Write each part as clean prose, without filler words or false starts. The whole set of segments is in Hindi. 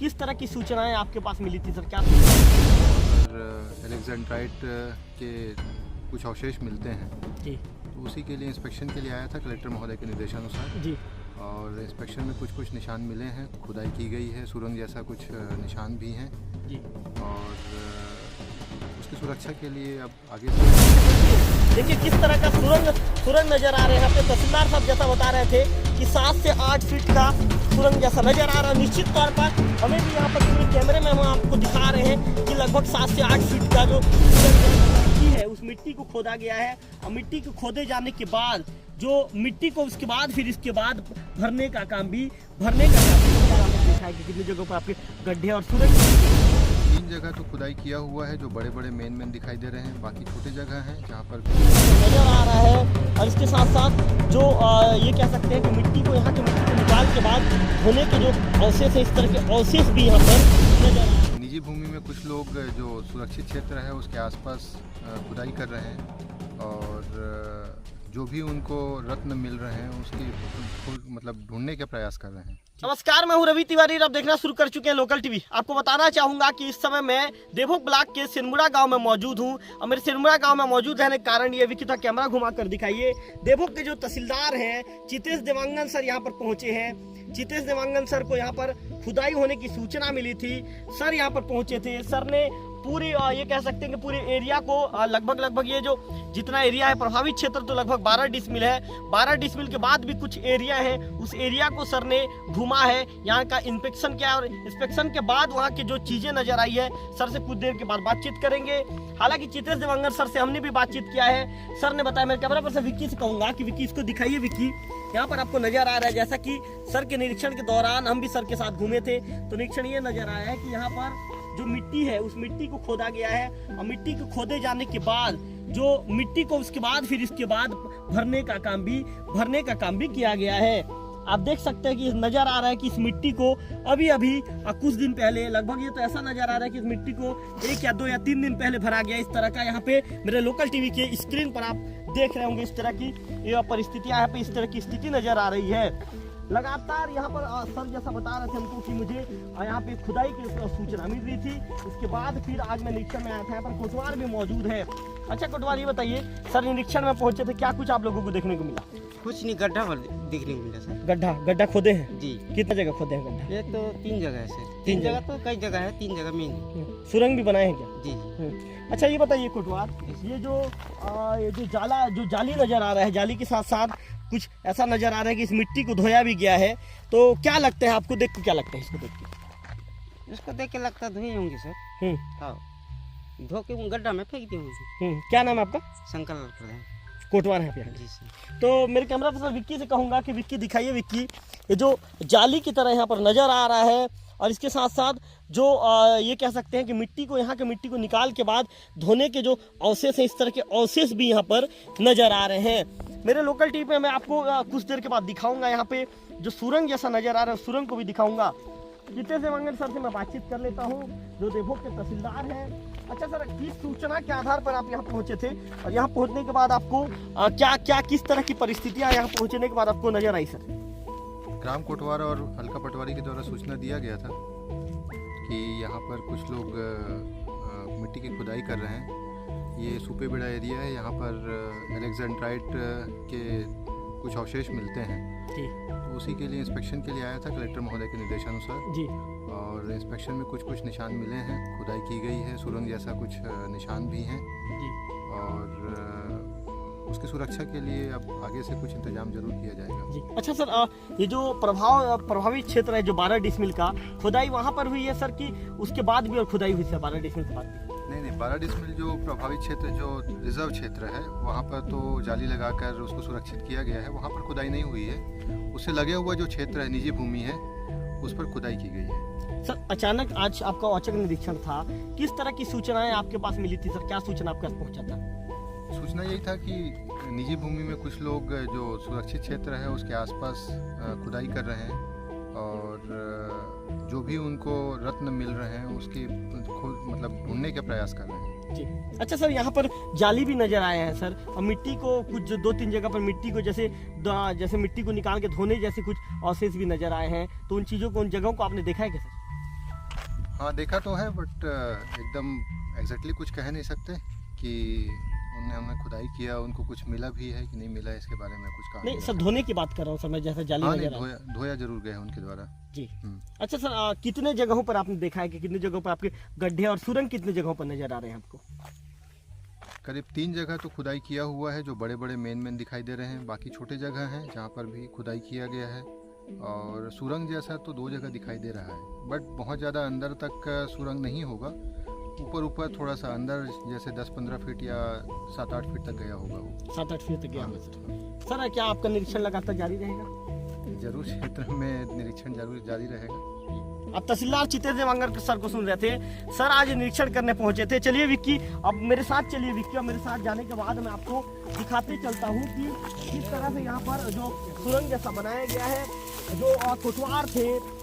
किस तरह की सूचनाएं आपके पास मिली थी सर, क्या? एलेक्जेंड्राइट के कुछ अवशेष मिलते हैं, जी तो उसी के लिए इंस्पेक्शन के लिए आया था कलेक्टर महोदय के निर्देशानुसार। जी। और इंस्पेक्शन में कुछ निशान मिले हैं, खुदाई की गई है, सुरंग जैसा कुछ निशान भी हैं। जी। और उसकी सुरक्षा के लिए अब आगे से देखिए किस तरह का सुरंग नजर आ रहे हैं। यहाँ पे तहसीलदार साहब जैसा बता रहे थे कि 7 से 8 फीट का सुरंग जैसा नजर आ रहा है। निश्चित तौर पर हमें भी यहाँ पर कैमरे में हम आपको दिखा रहे हैं कि लगभग 7 से 8 फीट का जो मिट्टी है उस मिट्टी को खोदा गया है। और मिट्टी को खोदे जाने के बाद जो मिट्टी को उसके बाद फिर इसके बाद भरने का काम भी देखा है कि कितनी जगहों पर आपके गड्ढे और सुरंग 3 जगह तो खुदाई किया हुआ है, जो बड़े बड़े मेन दिखाई दे रहे हैं। बाकी छोटे जगह हैं जहाँ पर नजर आ रहा है। और इसके साथ साथ जो ये कह सकते हैं कि मिट्टी को यहाँ के मिट्टी को निकाल के बाद धोने के जो अवशेष है, इस तरह के अवशेष भी यहाँ पर नजर आ रहे हैं। निजी भूमि में कुछ लोग जो सुरक्षित क्षेत्र है उसके आसपास खुदाई कर रहे हैं, और जो भी उनको रत्न मिल रहे हैं उसकी मतलब ढूंढने का प्रयास कर रहे हैं। नमस्कार, मैं हूं रवि तिवारी। आप देखना शुरू कर चुके हैं लोकल टीवी। आपको बताना चाहूंगा कि इस समय मैं देवभोग ब्लॉक के सिरमुरा गांव में मौजूद हूं। और मेरे सिरमुरा गांव में मौजूद रहने के कारण ये विकिता कैमरा घुमा कर दिखाइए। देवभोग के जो तहसीलदार हैं चितेश देवांगन सर यहाँ पर पहुंचे हैं। चितेश देवांगन सर को यहाँ पर खुदाई होने की सूचना मिली थी। सर यहाँ पर पहुंचे थे। सर ने पूरी ये कह सकते हैं कि पूरे एरिया को लगभग ये जो जितना एरिया है प्रभावित क्षेत्र तो लगभग 12 डिसमिल है। 12 डिसमिल के बाद भी कुछ एरिया है, उस एरिया को सर ने घुमा है, यहाँ का इंस्पेक्शन किया। और इंस्पेक्शन के बाद वहाँ की जो चीजें नजर आई है, सर से कुछ देर के बाद बातचीत करेंगे। हालांकि चितेश देवांगन सर से हमने भी बातचीत किया है। सर ने बताया, मैं कैमरा पर से विक्की से कहूंगा कि विक्की इसको दिखाइए। विक्की यहाँ पर आपको नजर आ रहा है, जैसा कि सर के निरीक्षण के दौरान हम भी सर के साथ घूमे थे तो निरीक्षण ये नजर आया है कि यहाँ पर जो मिट्टी है उस मिट्टी को खोदा गया है। और मिट्टी को खोदे जाने के बाद जो मिट्टी को उसके बाद फिर इसके बाद भरने का काम भी किया गया है। आप देख सकते हैं कि नजर आ रहा है कि इस मिट्टी को अभी कुछ दिन पहले लगभग ये तो ऐसा नजर आ रहा है कि इस मिट्टी को 1 या 2 या 3 दिन पहले भरा गया। इस तरह का यहाँ पे मेरे लोकल टीवी के स्क्रीन पर आप देख रहे होंगे इस तरह की परिस्थितियां, यहाँ पे इस तरह की स्थिति नजर आ रही है। लगातार यहाँ पर सर जैसा बता रहे थे हमको कि मुझे यहाँ पे खुदाई की सूचना मिल रही थी। उसके बाद फिर आज मैं निरीक्षण में आया था। यहाँ पर कोटवार भी मौजूद है। अच्छा कोटवार, ये बताइए सर, निरीक्षण में पहुंचे थे, क्या कुछ आप लोगों को देखने को मिला? कुछ नहीं, गड्ढा देखने को मिला सर। गड्ढा खोदे हैं जी? कितना जगह खोदे हैं गड्ढा? ये तो 3 जगह है सर। 3 जगह तो कई जगह है, 3 जगह मेन सुरंग भी बनाए हैं क्या? जी। अच्छा ये बताइए कोटवार, ये जो जाली नजर आ रहा है, जाली के साथ साथ कुछ ऐसा नजर आ रहा है कि इस मिट्टी को धोया भी गया है, तो क्या लगता है आपको देख के? क्या लगता है इसको देख के? इसको देख के लगता धोए होंगे सर। हाँ, धो के गड्ढा में फेंक दिए होंगे। क्या नाम है आपका? शंकर प्रधान, कोटवार है जी सर। तो मेरे कैमरा पर्सन विक्की से कहूंगा कि विक्की दिखाइए। विक्की, ये जो जाली की तरह यहाँ पर नजर आ रहा है, और इसके साथ साथ जो ये कह सकते हैं कि मिट्टी को यहाँ के मिट्टी को निकाल के बाद धोने के जो अवशेष हैं, इस तरह के अवशेष भी यहाँ पर नजर आ रहे हैं। मेरे लोकल टीवी पे मैं आपको कुछ देर के बाद दिखाऊंगा। यहाँ पे जो सुरंग जैसा नजर आ रहा है, सुरंग को भी दिखाऊंगा। चितेश देवांगन सर से मैं बातचीत कर लेता हूँ, जो देवभोग के तहसीलदार हैं। अच्छा सर, किस सूचना के आधार पर आप यहाँ पहुँचे थे, और यहाँ पहुँचने के बाद आपको क्या किस तरह की परिस्थितियाँ यहाँ पहुँचने के बाद आपको नजर आई सर? ग्राम कोटवार और हल्का पटवारी के द्वारा सूचना दिया गया था कि यहाँ पर कुछ लोग मिट्टी की खुदाई कर रहे हैं। ये सुपेबेड़ा एरिया है, यहाँ पर एलेक्जेंड्राइट के कुछ अवशेष मिलते हैं जी। तो उसी के लिए इंस्पेक्शन के लिए आया था कलेक्टर महोदय के निर्देशानुसार जी। और इंस्पेक्शन में कुछ निशान मिले हैं, खुदाई की गई है, सुरंग जैसा कुछ निशान भी हैं जी। और उसकी सुरक्षा के लिए अब आगे से कुछ इंतजाम जरूर किया जाएगा जी। अच्छा सर, ये जो प्रभावित क्षेत्र है जो 12 डिसमिल का, खुदाई वहाँ पर हुई है सर कि उसके बाद भी और खुदाई हुई है 12 डिसमिल के बाद भी? नहीं, 12 डिसमिल जो प्रभावित क्षेत्र जो रिजर्व क्षेत्र है वहाँ पर तो जाली लगाकर उसको सुरक्षित किया गया है, वहाँ पर खुदाई नहीं हुई है। उससे लगे हुआ जो क्षेत्र है, निजी भूमि है, उस पर खुदाई की गई है। सर अचानक आज आपका औचक निरीक्षण था, किस तरह की सूचनाएं आपके पास मिली थी सर? क्या सूचना आपके पास पहुंचा था? सूचना यही था कि निजी भूमि में कुछ लोग जो सुरक्षित क्षेत्र है उसके आसपास खुदाई कर रहे हैं, और जो भी उनको रत्न मिल रहे हैं उसकी मतलब ढूंढने का प्रयास कर रहे हैं जी। अच्छा सर, यहाँ पर जाली भी नजर आया है सर, और मिट्टी को कुछ 2-3 जगह पर मिट्टी को जैसे मिट्टी को निकाल के धोने जैसे कुछ अवशेष भी नजर आए हैं, तो उन चीज़ों को, उन जगहों को आपने देखा है क्या सर? हाँ देखा तो है, बट एकदम एग्जैक्टली कुछ कह नहीं सकते कि हमने खुदाई किया, उनको कुछ मिला भी है कि नहीं मिला, इसके बारे में कुछ कहा नहीं सर, धोने की बात कर रहा हूँ सर मैं, जैसे जाली हाँ नजर नहीं, धोया जरूर गया है उनके द्वारा जी। अच्छा सर, कितने जगहों पर आपने देखा है कि कितने जगहों पर आपके गड्ढे और सुरंग कितने जगहों पर नजर आ रहे हैं आपको? करीब 3 जगह तो खुदाई किया हुआ है, जो बड़े बड़े मेन दिखाई दे रहे हैं। बाकी छोटे जगह हैं जहाँ पर भी खुदाई किया गया है, और सुरंग जैसा तो 2 जगह दिखाई दे रहा है, बट बहुत ज़्यादा अंदर तक सुरंग नहीं होगा। ऊपर थोड़ा सा अंदर, जैसे 10-15 फीट या 7-8 फीट तक गया होगा वो। 7-8 फीट तक गया होगा सर। क्या आपका निरीक्षण लगातार जारी रहेगा? जरूर क्षेत्र में निरीक्षण जरूर जारी रहेगा। अब तहसीलदार चितेश देवांगन सर को सुन रहे थे। सर आज निरीक्षण करने पहुंचे थे। चलिए विक्की, अब मेरे साथ चलिए विक्की, और मेरे साथ जाने के बाद मैं आपको दिखाते चलता हूं कि किस तरह से यहाँ पर जो सुरंग जैसा बनाया गया है, जो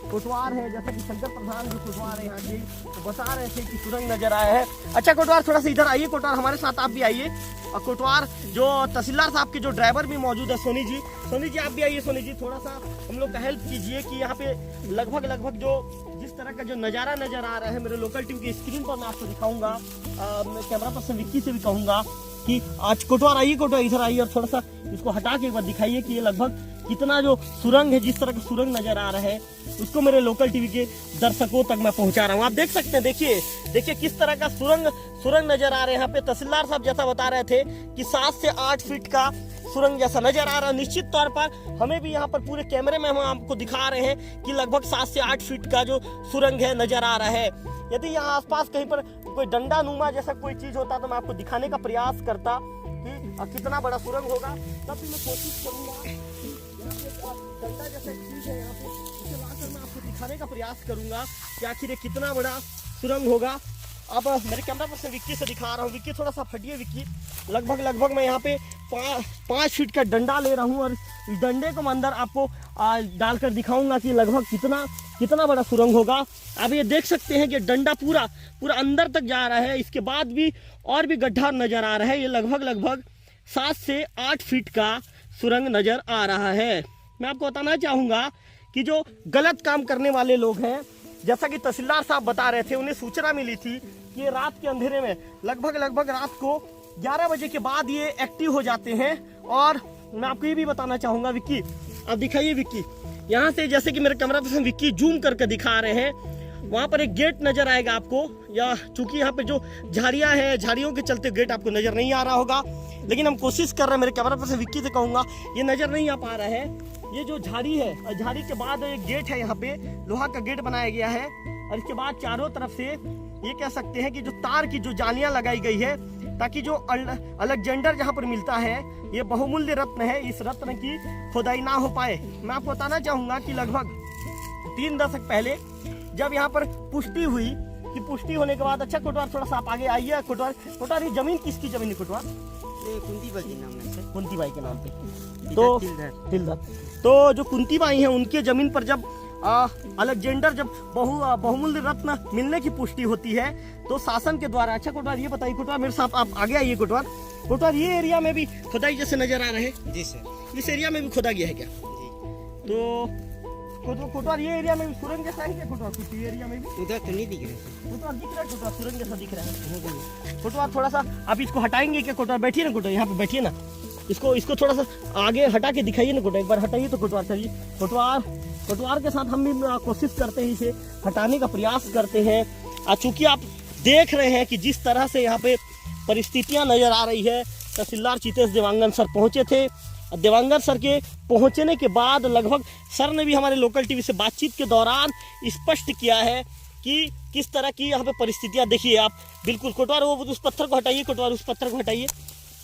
कोटवार है, जैसे कि शंकर प्रधान जो कोटवार है यहाँ के, तो बता रहे थे कि सुरंग नजर आया है। अच्छा कोटवार, थोड़ा सा इधर आइए, कोटवार हमारे साथ आप भी आइए। और कोटवार जो तहसीलदार साहब के जो ड्राइवर भी मौजूद है, सोनी जी आप भी आइए। सोनी जी थोड़ा सा हम लोग का हेल्प कीजिए कि यहाँ पे लगभग जो जिस तरह का जो नज़ारा नजर आ रहा है, मेरे लोकल टीवी की स्क्रीन पर मैं आपको दिखाऊंगा। कैमरा पर्सन विक्की से भी कहूँगा कि आज कोटवार आइए, कोटवार इधर आइए और थोड़ा सा इसको हटा के एक बार दिखाइए कि ये लगभग कितना जो सुरंग है, जिस तरह का सुरंग नजर आ रहा है, उसको मेरे लोकल टीवी के दर्शकों तक मैं पहुंचा रहा हूं। आप देख सकते हैं, देखिए किस तरह का सुरंग नजर आ रहे हैं। यहाँ पे तहसीलदार साहब जैसा बता रहे थे कि 7 से 8 फीट का सुरंग जैसा नजर आ रहा है। निश्चित तौर पर हमें भी यहाँ पर पूरे कैमरे में हम आपको दिखा रहे हैं कि लगभग 7 से 8 फीट का जो सुरंग है नजर आ रहा है। यदि यहाँ आसपास कहीं पर कोई डंडा नुमा जैसा कोई चीज होता तो मैं आपको दिखाने का प्रयास करता कि कितना बड़ा सुरंग होगा। तब भी मैं कोशिश करूंगा डंडा जैसा चीज है यहाँ पे, इसे लाकर मैं आपको दिखाने का प्रयास करूंगा कि आखिर ये कितना बड़ा सुरंग होगा। अब मेरे कैमरा पर्सन विक्की से दिखा रहा हूँ। विक्की थोड़ा सा फटिए विक्की। लगभग मैं यहाँ पे 5 फीट का डंडा ले रहा हूँ, और इस डंडे को मैं अंदर आपको डालकर दिखाऊंगा कि लगभग कितना बड़ा सुरंग होगा। आप ये देख सकते हैं कि डंडा पूरा अंदर तक जा रहा है। इसके बाद भी और भी गड्ढा नजर आ रहा है। ये लगभग 7 से 8 फीट का सुरंग नजर आ रहा है। मैं आपको बताना चाहूँगा कि जो गलत काम करने वाले लोग हैं, जैसा कि तहसीलदार साहब बता रहे थे, उन्हें सूचना मिली थी कि ये रात के अंधेरे में लगभग रात को 11 बजे के बाद ये एक्टिव हो जाते हैं। और मैं आपको ये भी बताना चाहूँगा विक्की, अब दिखाइए विक्की, यहाँ से जैसे कि मेरे कैमरा पर्सन विक्की जूम करके दिखा रहे हैं, वहाँ पर एक गेट नजर आएगा आपको। या चूंकि यहाँ पे जो झाड़ियाँ हैं, झाड़ियों के चलते गेट आपको नजर नहीं आ रहा होगा, लेकिन हम कोशिश कर रहे हैं। मेरे कैमरा पर्सन विक्की से कहूँगा, ये नजर नहीं आ पा रहा है। ये जो झाड़ी है, और झाड़ी के बाद एक गेट है, यहाँ पे लोहा का गेट बनाया गया है। और इसके बाद चारों तरफ से ये कह सकते हैं कि जो तार की जो जालियां लगाई गई है, ताकि जो अलेक्जेंडर जहाँ पर मिलता है, ये बहुमूल्य रत्न है, इस रत्न की खुदाई ना हो पाए। मैं आपको बताना चाहूँगा कि लगभग 3 दशक पहले जब यहाँ पर पुष्टि हुई, कि पुष्टि होने के बाद, अच्छा कोटवार थोड़ा सा आप आगे आइए। कोटवार ये जमीन किसकी जमीन है कोटवार? कुंती बाई के नाम से, कुंती बाई के नाम पे। तो तिलधर, तो जो कुंती बाई है, उनके जमीन पर जब अलेक्जेंडर जब बहुमूल्य रत्न मिलने की पुष्टि होती है, तो शासन के द्वारा, अच्छा कोटवार ये बताइए, कोटवार मेरे साथ आप आगे आइए। कोटवार ये एरिया में भी खुदाई जैसे नजर आ रहे हैं? जी सर, इस एरिया में भी खोदा गया है क्या? जी। तो कोटवार ये एरिया में भी सुरंग जैसा है क्या कोटवार? कुछ एरिया में भी उधर तो नहीं दिख रहा, कोटवार दिख रहा है, कोटवार सुरंग जैसा दिख रहा है। कोटवार थोड़ा सा आप इसको हटाएंगे क्या कोटवार? बैठिए ना कोटवार, यहाँ पे बैठिए ना, इसको थोड़ा सा आगे हटा के दिखाइए ना कोटवार, एक बार हटाइए तो कोटवार। चलिए कोटवार के साथ हम भी कोशिश करते हैं, इसे हटाने का प्रयास करते हैं। चूंकि आप देख रहे हैं कि जिस तरह से यहाँ पे परिस्थितियाँ नजर आ रही है, तहसीलदार चितेश देवांगन सर पहुँचे थे। देवांगन सर के पहुँचने के बाद लगभग सर ने भी हमारे लोकल टीवी से बातचीत के दौरान स्पष्ट किया है कि किस तरह की यहाँ पे परिस्थितियाँ। देखिए आप बिल्कुल, कोटवार वो उस पत्थर को हटाइए, कोटवार उस पत्थर को हटाइए।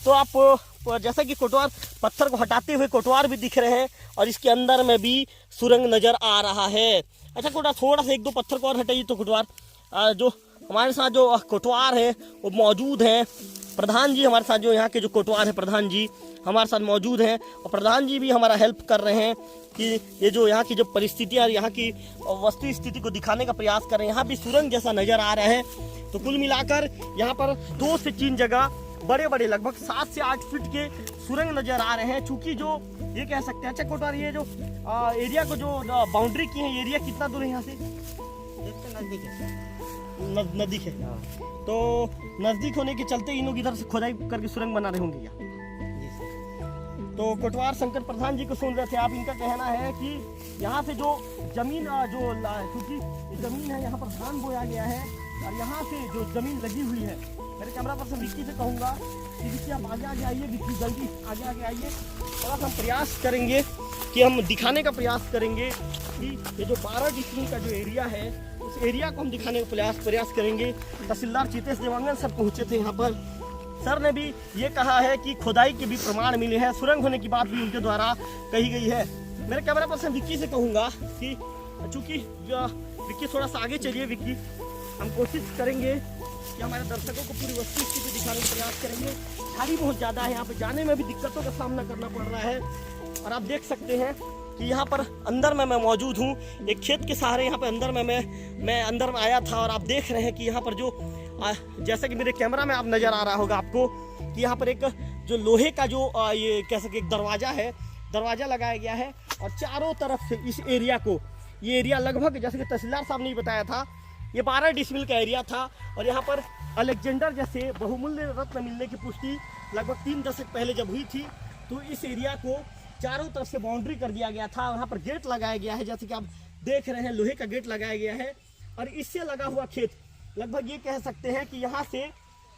तो आप जैसा कि कोटवार पत्थर को हटाते हुए कोटवार भी दिख रहे हैं, और इसके अंदर में भी सुरंग नजर आ रहा है। अच्छा कोटवार थोड़ा सा 1-2 पत्थर को और हटाइए। तो कोटवार जो हमारे साथ जो कोटवार है वो मौजूद हैं, प्रधान जी हमारे साथ, जो यहाँ के जो कोटवार है प्रधान जी हमारे साथ मौजूद हैं, और प्रधान जी भी हमारा हेल्प कर रहे हैं कि ये जो यहाँ की जो परिस्थितियाँ, यहाँ की वस्तु स्थिति को दिखाने का प्रयास कर रहे हैं। यहाँ भी सुरंग जैसा नजर आ रहा है। तो कुल मिलाकर यहाँ पर 2 से 3 जगह बड़े लगभग 7 से 8 फीट के सुरंग नजर आ रहे हैं। चूंकि जो ये कह सकते हैं, अच्छा कोटवार ये जो एरिया को जो बाउंड्री की है, एरिया कितना दूर है यहाँ से? तो नजदीक है सर। नजदीक है, तो नजदीक होने के चलते इन लोग इधर से खुदाई करके सुरंग बना रहे होंगे क्या? जी सर। तो कोटवार शंकर प्रधान जी को सुन रहे थे आप, इनका कहना है कि यहाँ से जो जमीन क्योंकि जमीन है यहाँ पर धान बोया गया है और यहाँ से जो जमीन लगी हुई है, मेरे कैमरा पर्सन विक्की से कहूँगा कि विक्की आप आगे आगे आइए, विक्की जल्दी आगे आगे आइए, थोड़ा सा हम प्रयास करेंगे कि हम दिखाने का प्रयास करेंगे कि ये जो 12 डिस्ट्रिक्ट का जो एरिया है उस एरिया को हम दिखाने का प्रयास करेंगे। तहसीलदार चितेश देवांगन सर पहुँचे थे यहाँ पर, सर ने भी ये कहा है कि खुदाई के भी प्रमाण मिले हैं, सुरंग होने की बात भी उनके द्वारा कही गई है। मेरे कैमरा पर्सन विक्की से कहूँगा कि चूँकि विक्की थोड़ा सा आगे चलिए, विक्की हम कोशिश करेंगे कि हमारे दर्शकों को पूरी वस्तु स्थिति दिखाने का प्रयास करेंगे। झाड़ी बहुत ज़्यादा है, यहाँ पे जाने में भी दिक्कतों का सामना करना पड़ रहा है और आप देख सकते हैं कि यहाँ पर अंदर में मैं मौजूद हूँ, एक खेत के सहारे यहाँ पे अंदर में मैं अंदर में आया था और आप देख रहे हैं कि यहाँ पर जो जैसा कि मेरे कैमरा में आप नज़र आ रहा होगा आपको कि यहाँ पर एक जो लोहे का जो ये कह सके एक दरवाज़ा लगाया गया है और चारों तरफ से इस एरिया को, ये एरिया लगभग जैसे कि तहसीलदार साहब ने भी बताया था, ये 12 डिसमिल का एरिया था और यहाँ पर अलेक्जेंडर जैसे बहुमूल्य रत्न मिलने की पुष्टि लगभग 3 दशक पहले जब हुई थी, तो इस एरिया को चारों तरफ से बाउंड्री कर दिया गया था। यहाँ पर गेट लगाया गया है, जैसे कि आप देख रहे हैं लोहे का गेट लगाया गया है और इससे लगा हुआ खेत लगभग ये कह सकते हैं कि यहाँ से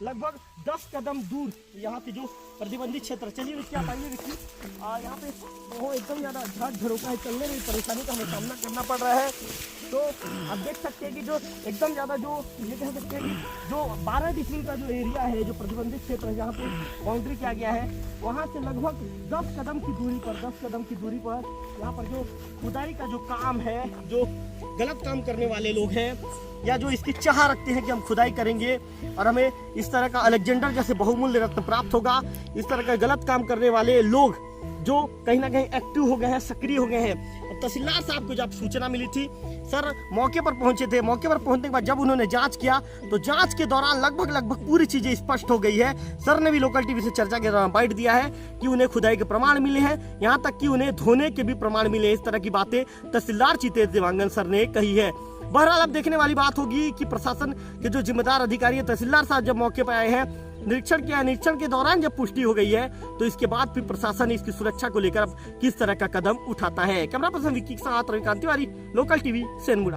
लगभग 10 कदम दूर यहाँ पे जो प्रतिबंधित क्षेत्र, चलिए विक्की आप आइए विक्की, यहाँ पे वो एकदम ज़्यादा झाड़ झरोका है, चलने में परेशानी का हमें सामना करना पड़ रहा है। तो आप देख सकते हैं कि जो एकदम ज़्यादा जो ये कह सकते हैं कि जो 12 डिस्ट्रिक्ट का जो एरिया है, जो प्रतिबंधित क्षेत्र है जहाँ पे बाउंड्री किया गया है, वहाँ से लगभग 10 कदम की दूरी पर यहाँ पर जो खुदाई का जो काम है, जो गलत काम करने वाले लोग हैं या जो इसकी चाह रखते हैं कि हम खुदाई करेंगे और हमें इस तरह का अलेक्जेंडर जैसे बहुमूल्य रत्न प्राप्त होगा, इस तरह का गलत काम करने वाले लोग जो कहीं ना कहीं एक्टिव हो गए हैं, सक्रिय हो गए हैं। तहसीलदार साहब को जब सूचना मिली थी, सर मौके पर पहुंचे थे। मौके पर पहुंचने के बाद जब उन्होंने जांच किया तो जांच के दौरान लगभग पूरी चीजें स्पष्ट हो गई है। सर ने भी लोकल टीवी से चर्चा के दौरान बाइट दिया है कि उन्हें खुदाई के प्रमाण मिले हैं, यहाँ तक कि उन्हें धोने के भी प्रमाण मिले। इस तरह की बातें तहसीलदार चितेश देवांगन सर ने कही है। बहरहाल अब देखने वाली बात होगी कि प्रशासन के जो जिम्मेदार अधिकारी है, तहसीलदार साहब जब मौके पर आए हैं, निरीक्षण किया, निरीक्षण के दौरान जब पुष्टि हो गई है तो इसके बाद फिर प्रशासन इसकी सुरक्षा को लेकर अब किस तरह का कदम उठाता है। कैमरा पर्सन विक्की के साथ रविकांत तिवारी, लोकल टीवी, सेनमुड़ा।